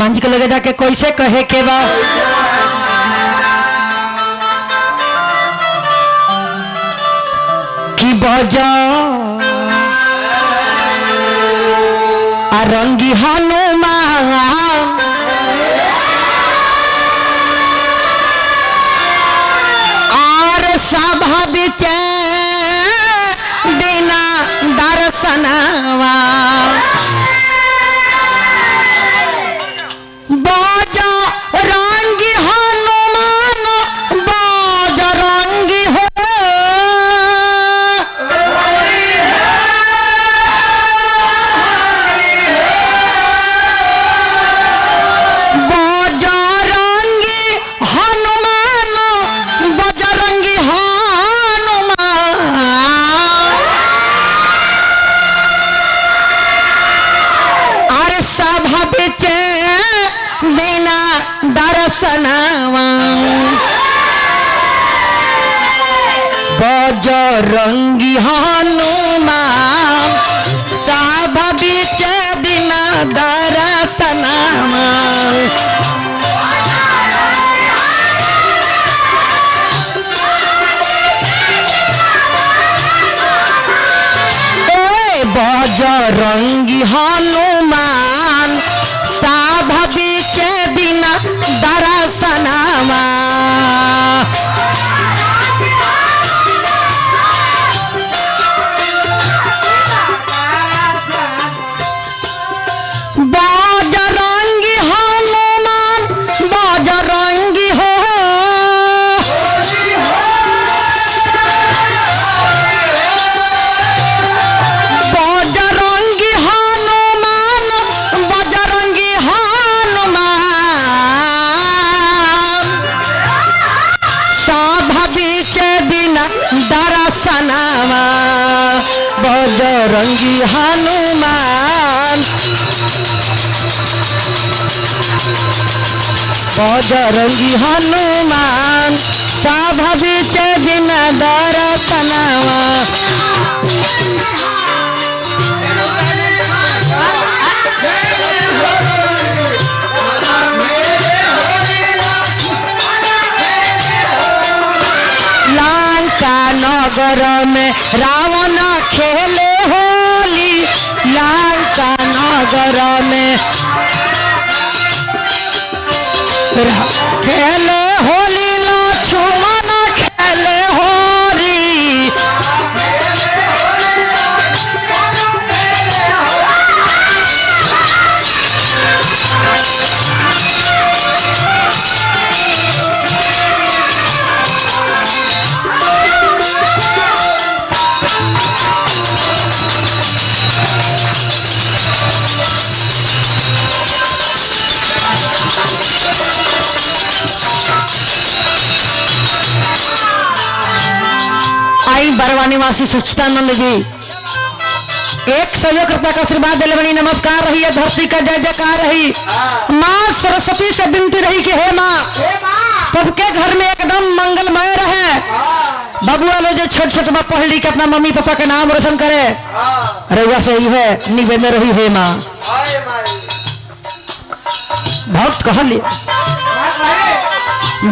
हनुमान जी के लगे जाके कैसे कहे के बा कि बजा रंगी हनुमान और सभा बिचे बिना दर्शनवा बजा रंगी हनुमान बजा रंगी हो बिना दर्शनवा बजरंगी हनुमान सभा बीच बिना दर्शनवा बजरंगी हनुमान सभा बीच बिना दर्शनवा बजरंगी हनुमान बजरंगी हो बजरंगी हनुमान बजरंगी हनुमान सभा बीच बिना दर्शनवा बजरंगी हनुमान बजरंगी हनुमान सभा बीच बिना दर्शनवा लंका नगर में रावण खेले होली लंका नगर में खेले होली लक्ष्मण खेले होली बरवा निवासी सच्चिदानंद जी 101 रुपया का आशीर्वाद दिले बनी। नमस्कार रही है, धरती का जय जयकार रही। माँ सरस्वती से विनती रही कि हे माँ सबके घर में एकदम मंगलमय रहे। बबुआ लोग जो छोट छोट बात पढ़ ली के अपना मम्मी पापा के नाम रोशन करे। अरे वैसे ही है निवे में रही हे माँ। भक्त कह लिया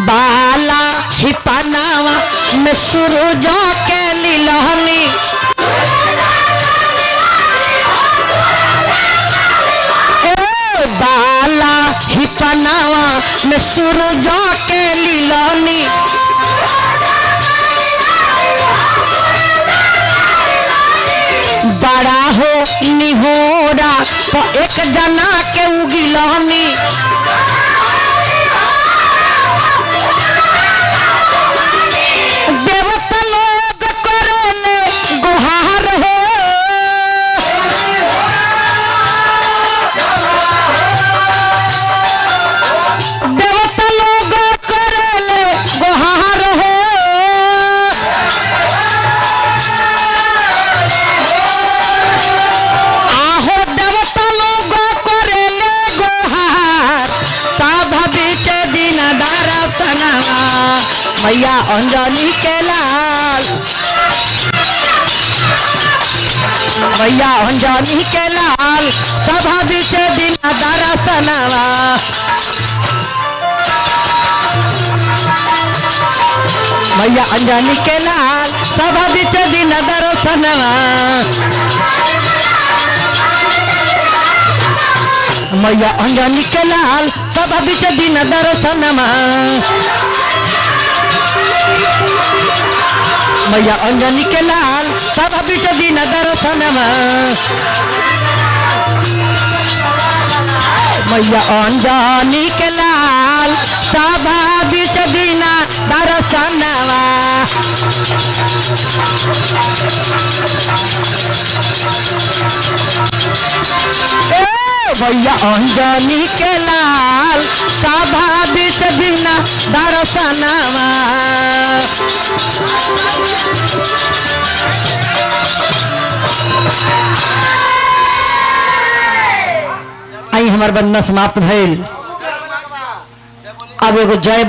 बाला ही पनावा में सूरज के लीलहनी बाला ही पनावा में सूरज के लीलहनी बड़ा हो निहोरा तो एक जना के उगिलहनी मैया अंजनी के लाल मैया अंजनी के लाल सभा बीच दिन दर्शनवा मैया अंजनी के लाल सभा बीच दिन दर्शनवा मैया अंजनी के लाल सभा बीच दिन दर्शनवा मैया अंजनी के लाल सभा बीच दिन दर्शनवा मैया अंजनी के लाल सभा बीच दिन दर्शनवा मैया अंजनी के लाल सभा बीच दिन दर्शनवा आई हमार बंदना समाप्त भइल। अब एगो जय